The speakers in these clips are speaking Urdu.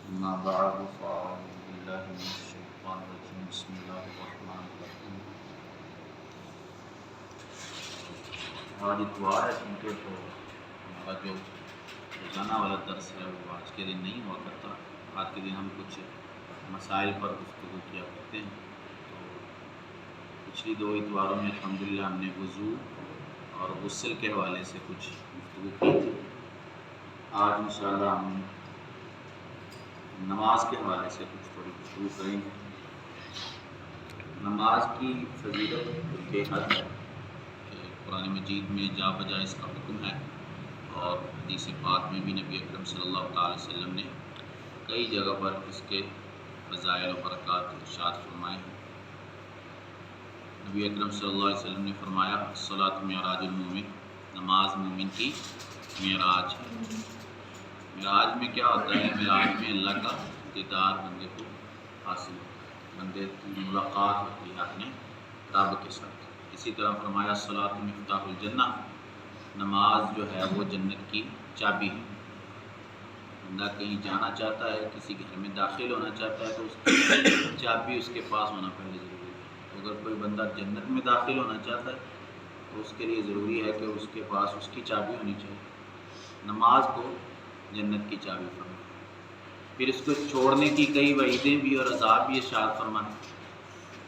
أما بعد فأعوذ بالله من الشيطان الرجيم بسم الله الرحمن الرحيم. آج اتوار ہے کیونکہ تو ہمارا جو روزانہ والا درس ہے وہ آج کے دن نہیں ہوا کرتا. آج کے دن ہم کچھ مسائل پر گفتگو کیا کرتے ہیں. تو پچھلی 2 اتواروں میں الحمدللہ ہم نے وضو اور غسل کے حوالے سے کچھ گفتگو کی تھی. آج انشاءاللہ ہم نماز کے حوالے سے کچھ تھوڑی گفتگو کریں گے. نماز کی فضیلت بے حد ہے کہ قرآن مجید میں جا بجا اس کا حکم ہے، اور حدیث پاک میں بھی نبی اکرم صلی اللہ تعالی وسلم نے کئی جگہ پر اس کے فضائل و برکات ارشاد فرمائے ہیں. نبی اکرم صلی اللہ علیہ وسلم نے فرمایا الصلاۃ معراج المومن، نماز مومن کی معراج ہے. معراج میں کیا ہوتا ہے؟ معراج میں اللہ کا دیدار بندے کو حاصل ہوتا ہے، بندے کی ملاقات ہوتی ہے اپنے رب کے ساتھ. اسی طرح فرمایا الصلاۃ مفتاح الجنہ، نماز جو ہے وہ جنت کی چابی ہے. بندہ کہیں جانا چاہتا ہے، کسی گھر میں داخل ہونا چاہتا ہے تو اس کی چابی اس کے پاس ہونا پہلے ضروری ہے. تو اگر کوئی بندہ جنت میں داخل ہونا چاہتا ہے تو اس کے لیے ضروری ہے کہ اس کے پاس اس کی چابی ہونی چاہیے. نماز کو جنت کی چابی فرمائے. پھر اس کو چھوڑنے کی کئی وعیدیں بھی اور عذاب بھی ارشاد فرمائے.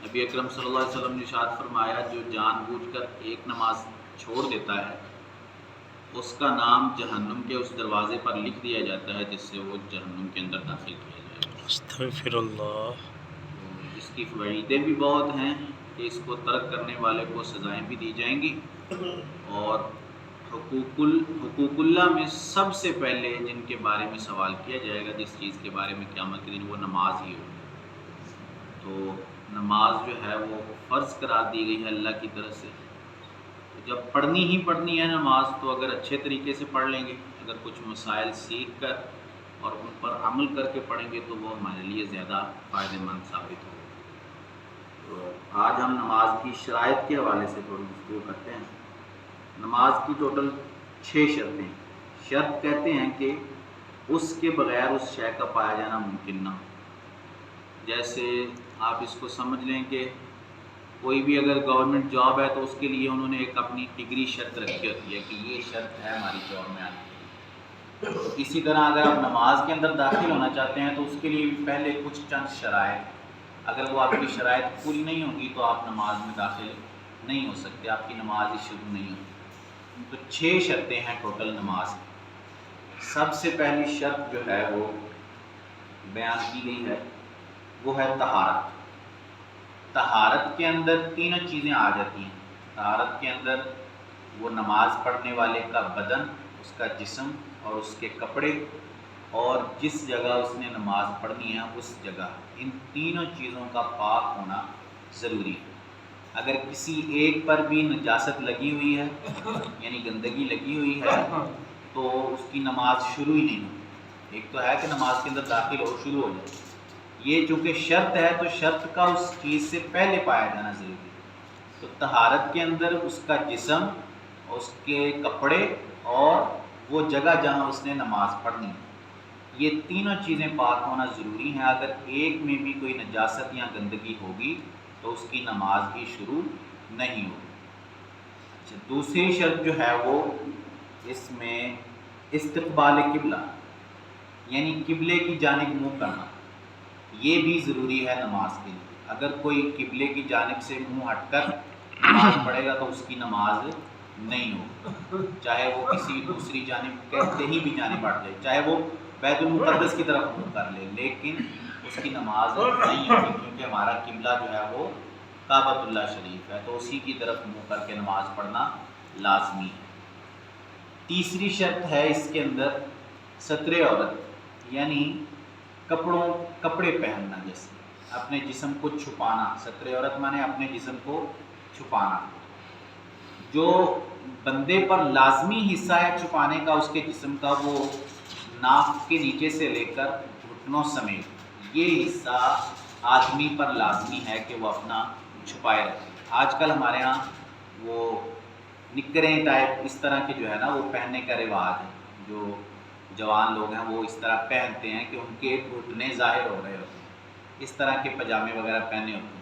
نبی اکرم صلی اللہ علیہ وسلم نے ارشاد فرمایا جو جان بوجھ کر ایک نماز چھوڑ دیتا ہے اس کا نام جہنم کے اس دروازے پر لکھ دیا جاتا ہے جس سے وہ جہنم کے اندر داخل کیا جائے گا. استغفر اللہ. تو اس کی وعیدیں بھی بہت ہیں کہ اس کو ترک کرنے والے کو سزائیں بھی دی جائیں گی. اور حقوق اللہ میں سب سے پہلے جن کے بارے میں سوال کیا جائے گا، جس چیز کے بارے میں قیامت کے دن، وہ نماز ہی ہوگی. تو نماز جو ہے وہ فرض قرار دی گئی ہے اللہ کی طرف سے. تو جب پڑھنی ہی پڑھنی ہے نماز تو اگر اچھے طریقے سے پڑھ لیں گے، اگر کچھ مسائل سیکھ کر اور ان پر عمل کر کے پڑھیں گے تو وہ ہمارے لیے زیادہ فائدہ مند ثابت ہوگا. تو آج ہم نماز کی شرائط کے حوالے سے تھوڑی گفتگو کرتے ہیں. نماز کی ٹوٹل 6 شرطیں. شرط کہتے ہیں کہ اس کے بغیر اس شے کا پایا جانا ممکن نہ ہو. جیسے آپ اس کو سمجھ لیں کہ کوئی بھی اگر گورنمنٹ جاب ہے تو اس کے لیے انہوں نے ایک اپنی ڈگری شرط رکھی ہوتی ہے کہ یہ شرط ہے ہماری جاب میں آنے کی. تو اسی طرح اگر آپ نماز کے اندر داخل ہونا چاہتے ہیں تو اس کے لیے بھی پہلے کچھ چند شرائط، اگر وہ آپ کی شرائط پوری نہیں ہوگی تو آپ نماز میں داخل نہیں ہو سکتے، آپ کی نماز ہی شروع نہیں ہوگی. تو 6 شرطیں ہیں ٹوٹل نماز کی. سب سے پہلی شرط جو ہے وہ بیان کی گئی ہے وہ ہے طہارت. طہارت کے اندر 3 چیزیں آ جاتی ہیں. طہارت کے اندر وہ نماز پڑھنے والے کا بدن، اس کا جسم اور اس کے کپڑے، اور جس جگہ اس نے نماز پڑھنی ہے اس جگہ، ان 3 چیزوں کا پاک ہونا ضروری ہے. اگر کسی ایک پر بھی نجاست لگی ہوئی ہے یعنی گندگی لگی ہوئی ہے تو اس کی نماز شروع ہی نہیں ہوتی. ایک تو ہے کہ نماز کے اندر داخل ہو شروع ہو جائے، یہ چونکہ شرط ہے تو شرط کا اس چیز سے پہلے پایا جانا ضروری ہے. تو طہارت کے اندر اس کا جسم، اس کے کپڑے اور وہ جگہ جہاں اس نے نماز پڑھنی ہے، یہ 3 چیزیں پاک ہونا ضروری ہیں. اگر ایک میں بھی کوئی نجاست یا گندگی ہوگی تو اس کی نماز بھی شروع نہیں ہوگی. اچھا، دوسری شرط جو ہے وہ اس میں استقبال قبلہ یعنی قبلے کی جانب منہ کرنا، یہ بھی ضروری ہے نماز کے لیے. اگر کوئی قبلے کی جانب سے منہ ہٹ کر نماز پڑھے گا تو اس کی نماز نہیں ہوگی، چاہے وہ کسی دوسری جانب کہتے ہی بھی جانب ہٹ جائے، چاہے وہ بیت المقدس کی طرف منہ کر لے، لیکن اس کی نماز نہیں ہوگی کیونکہ ہمارا قبلہ جو ہے وہ کعبۃ اللہ شریف ہے، تو اسی کی طرف منہ کر کے نماز پڑھنا لازمی ہے. تیسری شرط ہے اس کے اندر ستر عورت یعنی کپڑے پہننا، جیسے اپنے جسم کو چھپانا. ستر عورت مانے اپنے جسم کو چھپانا. جو بندے پر لازمی حصہ ہے چھپانے کا اس کے جسم کا، وہ ناک کے نیچے سے لے کر گھٹنوں سمیت یہ حصہ آدمی پر لازمی ہے کہ وہ اپنا چھپائے رکھے. آج کل ہمارے ہاں وہ نکریں ٹائپ اس طرح کے جو ہے نا وہ پہننے کا رواج ہے، جو جوان لوگ ہیں وہ اس طرح پہنتے ہیں کہ ان کے گھٹنے ظاہر ہو رہے ہوتے ہیں، اس طرح کے پاجامے وغیرہ پہنے ہوتے ہیں،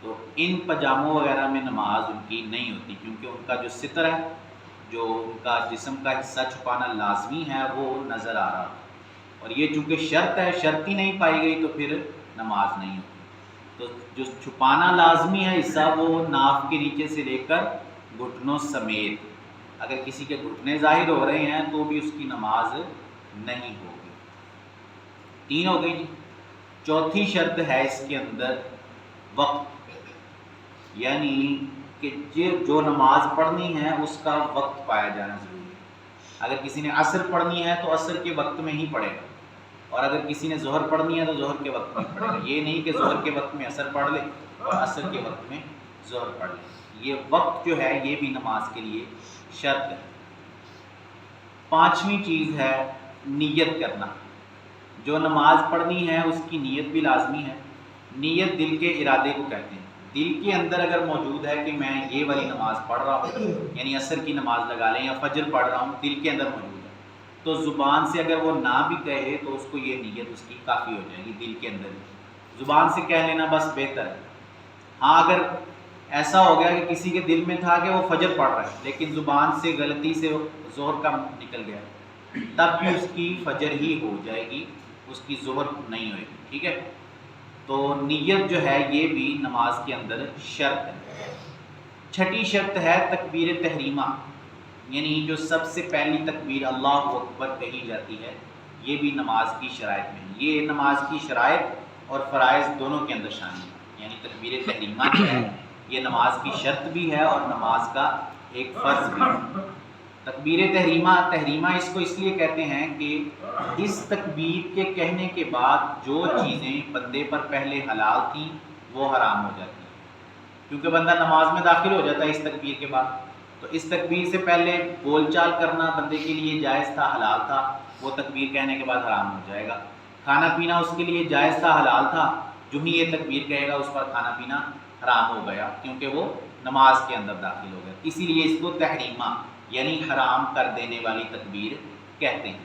تو ان پاجاموں وغیرہ میں نماز ان کی نہیں ہوتی، کیونکہ ان کا جو ستر ہے، جو ان کا جسم کا حصہ چھپانا لازمی ہے، وہ نظر آ رہا ہوتا ہے، اور یہ چونکہ شرط ہے، شرط ہی نہیں پائی گئی تو پھر نماز نہیں ہوتی۔ تو جو چھپانا لازمی ہے حصہ وہ ناف کے نیچے سے لے کر گھٹنوں سمیت، اگر کسی کے گھٹنے ظاہر ہو رہے ہیں تو بھی اس کی نماز نہیں ہوگی۔ 3 ہو گئی جی۔ چوتھی شرط ہے اس کے اندر وقت، یعنی کہ جو نماز پڑھنی ہے اس کا وقت پایا جانا ضروری ہے۔ اگر کسی نے عصر پڑھنی ہے تو عصر کے وقت میں ہی پڑھے گا، اور اگر کسی نے ظہر پڑھنی ہے تو ظہر کے وقت میں پڑھے گا، یہ نہیں کہ ظہر کے وقت میں عصر پڑھ لے اور عصر کے وقت میں ظہر پڑھ لے۔ یہ وقت جو ہے یہ بھی نماز کے لیے شرط ہے۔ 5ویں چیز ہے نیت کرنا۔ جو نماز پڑھنی ہے اس کی نیت بھی لازمی ہے۔ نیت دل کے ارادے کو کہتے ہیں۔ دل کے اندر اگر موجود ہے کہ میں یہ والی نماز پڑھ رہا ہوں، یعنی عصر کی نماز لگا لیں یا فجر پڑھ رہا ہوں، دل کے اندر موجود ہے، تو زبان سے اگر وہ نہ بھی کہے تو اس کو یہ نیت اس کی کافی ہو جائے گی، دل کے اندر ہی۔ زبان سے کہہ لینا بس بہتر ہے۔ ہاں اگر ایسا ہو گیا کہ کسی کے دل میں تھا کہ وہ فجر پڑھ رہا ہے لیکن زبان سے غلطی سے ظہر کا نکل گیا، تب بھی اس کی فجر ہی ہو جائے گی، اس کی ظہر نہیں ہوئے گی، ٹھیک ہے۔ تو نیت جو ہے یہ بھی نماز کے اندر شرط ہے۔ 6ٹھی شرط ہے تکبیر تحریمہ، یعنی جو سب سے پہلی تکبیر اللہ اکبر کہی جاتی ہے، یہ بھی نماز کی شرائط میں ہے۔ یہ نماز کی شرائط اور فرائض دونوں کے اندر شامل ہے، یعنی تکبیر تحریمہ جو ہے یہ نماز کی شرط بھی ہے اور نماز کا ایک فرض بھی ہے۔ تکبیر تحریمہ اس کو اس لیے کہتے ہیں کہ اس تکبیر کے کہنے کے بعد جو چیزیں بندے پر پہلے حلال تھیں وہ حرام ہو جاتی ہیں، کیونکہ بندہ نماز میں داخل ہو جاتا ہے اس تکبیر کے بعد، تو اس تکبیر سے پہلے بول چال کرنا بندے کے لیے جائز تھا، حلال تھا، وہ تکبیر کہنے کے بعد حرام ہو جائے گا۔ کھانا پینا اس کے لیے جائز تھا، حلال تھا، جو ہی یہ تکبیر کہے گا اس پر کھانا پینا حرام ہو گیا، کیونکہ وہ نماز کے اندر داخل ہو گیا۔ اسی لیے اس کو تحریمہ یعنی حرام کر دینے والی تکبیر کہتے ہیں۔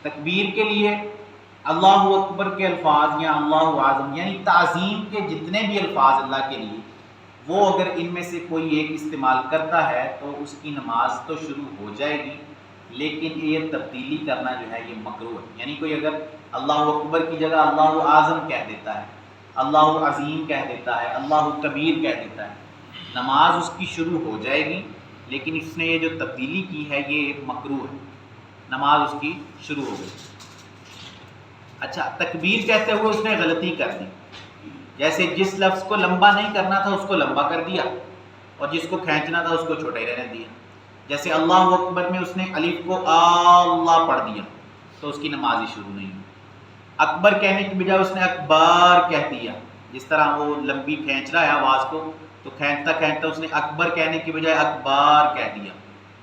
تکبیر کے لیے اللہ اکبر کے الفاظ یا اللہ اعظم یعنی تعظیم کے جتنے بھی الفاظ اللہ کے لیے، وہ اگر ان میں سے کوئی ایک استعمال کرتا ہے تو اس کی نماز تو شروع ہو جائے گی، لیکن یہ تبدیلی کرنا جو ہے یہ مکروہ ہے۔ یعنی کوئی اگر اللہ اکبر کی جگہ اللہ اعظم کہہ دیتا ہے، اللہ عظیم کہہ دیتا ہے، اللہ کبیر کہہ دیتا ہے، نماز اس کی شروع ہو جائے گی، لیکن اس نے یہ جو تبدیلی کی ہے یہ مکروہ ہے، نماز اس کی شروع ہو گئی۔ اچھا، تکبیر کہتے ہوئے اس نے غلطی کر دی، جیسے جس لفظ کو لمبا نہیں کرنا تھا اس کو لمبا کر دیا اور جس کو کھینچنا تھا اس کو چھوٹا ہی رہنے دیا۔ جیسے اللہ اکبر میں اس نے الف کو اللہ پڑھ دیا تو اس کی نماز ہی شروع نہیں ہوئی۔ اکبر کہنے کی بجائے اس نے اکبار کہہ دیا، جس طرح وہ لمبی کھینچ رہا ہے آواز کو، تو کھینچتا کھینچتا اس نے اکبر کہنے کی بجائے اکبار کہہ دیا،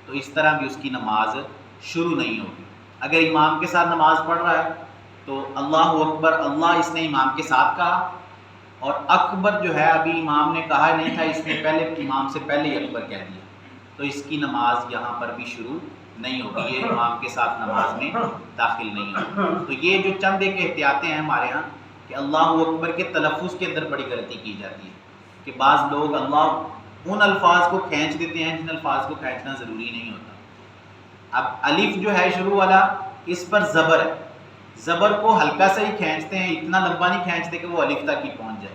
تو اس طرح بھی اس کی نماز شروع نہیں ہوگی۔ اگر امام کے ساتھ نماز پڑھ رہا ہے تو اللہ اکبر اللہ اس نے امام کے ساتھ کہا، اور اکبر جو ہے ابھی امام نے کہا نہیں تھا، اس نے پہلے امام سے پہلے ہی اکبر کہہ دیا، تو اس کی نماز یہاں پر بھی شروع نہیں ہوگی، یہ امام کے ساتھ نماز میں داخل نہیں ہوگی۔ تو یہ جو چند ایک احتیاطیں ہیں ہمارے ہاں کہ اللہ اکبر کے تلفظ کے اندر بڑی غلطی کی جاتی ہے کہ بعض لوگ اللہ ان الفاظ کو کھینچ دیتے ہیں جن الفاظ کو کھینچنا ضروری نہیں ہوتا۔ اب الف جو ہے شروع والا، اس پر زبر ہے، زبر کو ہلکا سا ہی کھینچتے ہیں، اتنا لمبا نہیں کھینچتے کہ وہ الف تک ہی پہنچ جائے،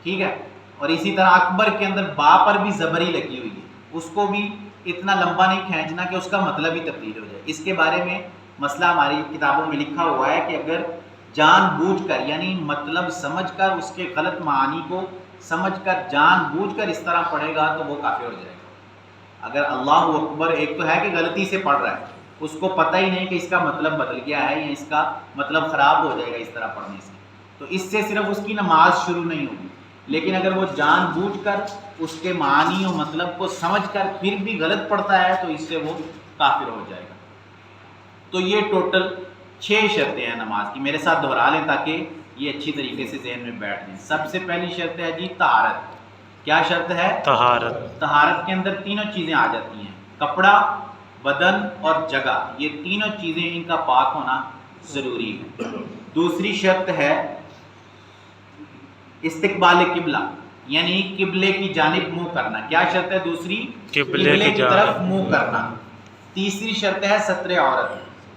ٹھیک ہے۔ اور اسی طرح اکبر کے اندر با پر بھی زبر ہی لگی ہوئی ہے، اس کو بھی اتنا لمبا نہیں کھینچنا کہ اس کا مطلب ہی تبدیل ہو جائے۔ اس کے بارے میں مسئلہ ہماری کتابوں میں لکھا ہوا ہے کہ اگر جان بوجھ کر یعنی مطلب سمجھ کر اس کے غلط معانی کو سمجھ کر جان بوجھ کر اس طرح پڑھے گا تو وہ کافر ہو جائے گا۔ اگر اللہ اکبر ایک تو ہے کہ غلطی سے پڑھ رہا ہے، اس کو پتہ ہی نہیں کہ اس کا مطلب بدل گیا ہے یا اس کا مطلب خراب ہو جائے گا اس طرح پڑھنے سے، تو اس سے صرف اس کی نماز شروع نہیں ہوگی۔ لیکن اگر وہ جان بوجھ کر اس کے معنی و مطلب کو سمجھ کر پھر بھی غلط پڑھتا ہے تو اس سے وہ کافر ہو جائے گا۔ تو یہ ٹوٹل 6 شرطیں ہیں نماز کی، میرے ساتھ دہرا لیں تاکہ یہ اچھی طریقے سے ذہن میں بیٹھ جائیں۔ سب سے پہلی شرط ہے جی طہارت۔ کیا شرط ہے؟ طہارت۔ طہارت کے اندر تینوں چیزیں آ جاتی ہیں، کپڑا، بدن اور جگہ، یہ تینوں چیزیں ان کا پاک ہونا ضروری ہے۔ دوسری شرط ہے استقبال قبلہ، یعنی قبلے کی جانب منہ کرنا۔ کیا شرط ہے دوسری؟ قبلے کی طرف منہ کرنا۔ تیسری شرط ہے ستر عورت۔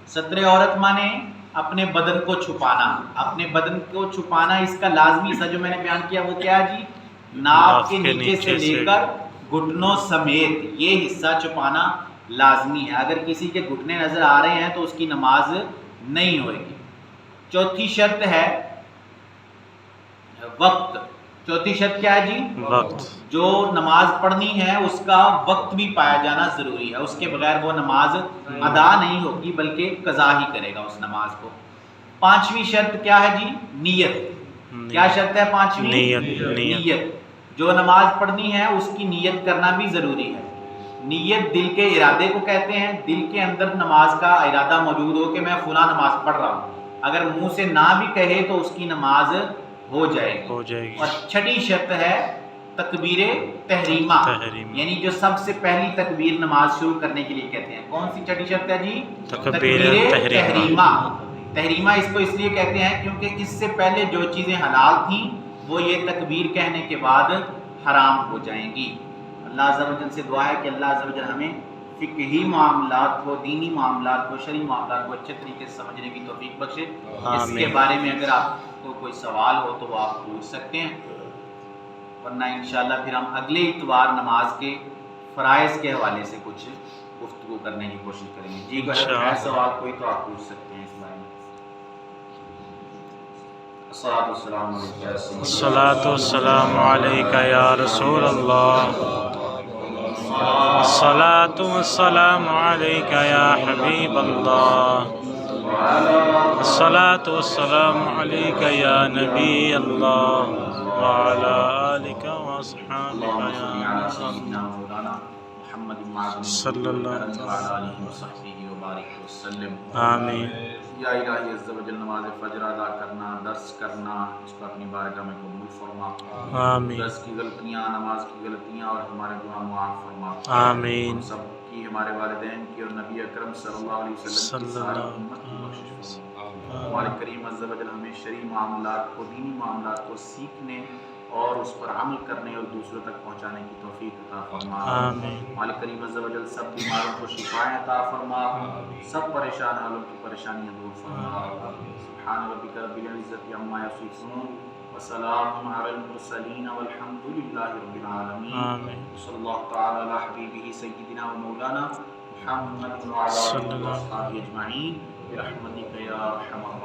ستر عورت مانے اپنے بدن کو چھپانا۔ اپنے بدن کو چھپانا اس کا لازمی حصہ جو میں نے بیان کیا وہ کیا ہے جی؟ ناف کے نیچے سے لے کر گھٹنوں سمیت یہ حصہ چھپانا لازمی ہے۔ اگر کسی کے گھٹنے نظر آ رہے ہیں تو اس کی نماز نہیں ہوئے گی۔ چوتھی شرط ہے وقت۔ چوتھی شرط کیا ہے جی؟ وقت۔ جو نماز پڑھنی ہے اس کا وقت بھی پایا جانا ضروری ہے، اس کے بغیر وہ نماز ادا نہیں ہوگی بلکہ قضا ہی کرے گا اس نماز کو۔ پانچویں شرط کیا ہے جی؟ نیت۔ کیا شرط ہے پانچویں؟ نیت۔ جو نماز پڑھنی ہے اس کی نیت کرنا بھی ضروری ہے۔ نیت دل کے ارادے کو کہتے ہیں، دل کے اندر نماز کا ارادہ موجود ہو کہ میں فلاں نماز پڑھ رہا ہوں، اگر منہ سے نہ بھی کہے تو اس کی نماز ہو جائے گی۔ اور چھٹی شرط ہے تکبیر تحریمہ، یعنی جو سب سے پہلی تکبیر نماز شروع کرنے کے لیے کہتے ہیں۔ کون سی چھٹی شرط ہے جی؟ تکبیر تحریمہ۔ تحریمہ اس کو اس لیے کہتے ہیں کیونکہ اس سے پہلے جو چیزیں حلال تھیں وہ یہ تکبیر کہنے کے بعد حرام ہو جائیں گی۔ اللہ عز و جل سے دعا ہے کہ اللہ عز و جل ہمیں فقہی معاملات کو، دینی معاملات کو، شرعی معاملات کو اچھے طریقے سے سمجھنے کی توفیق بخشے۔ اس کے بارے میں اگر آپ کو کوئی سوال ہو تو وہ آپ پوچھ سکتے ہیں، ورنہ انشاءاللہ پھر ہم اگلے اتوار نماز کے فرائض کے حوالے سے کچھ گفتگو کرنے کی کوشش کریں گے۔ جی اگر ہے سوال کوئی تو آپ پوچھ سکتے ہیں اس بارے میں۔ الصلاۃ والسلام علیک یا رسول اللہ، الصلاۃ والسلام علیک یا حبیب اللہ، الصلاۃ والسلام علیک یا نبی اللہ، وعلی آلک واصحابک یا صلی اللہ علیہ وسلم۔ آمین۔ یا الہی عز و جل نماز فجر ادا کرنا، درس کرنا، اس کو اپنی بارگاہ میں قبول فرما۔ آمین۔ درس کی غلطیاں، نماز کی غلطیاں اور ہمارے گناہ معاف فرما۔ آمین۔ ہم سب کی، ہمارے والدین کی اور نبی اکرم صلی اللہ علیہ وسلم کی ساری امت کی بخشش فرما۔ ہمارے کریم عز و جل ہمیں شرعی معاملات کو، دینی معاملات کو سیکھنے اور اس پر عمل کرنے اور دوسروں تک پہنچانے کی توفیق عطا فرما۔ آمین۔ مالک کریم عز و جل سب بیماروں کو شفائیں عطا فرما، سب پریشان حالوں کی پریشانیاں دور فرما۔ سبحان ربک رب العزت عما یصفون وسلام علی المرسلین والحمد للہ رب العالمین۔ آمین۔ صلی اللہ تعالی علی حبیبہ سیدنا و مولانا محمد وعلی آلہ وصحبہ اجمعین برحمتک یا ارحم الراحمین۔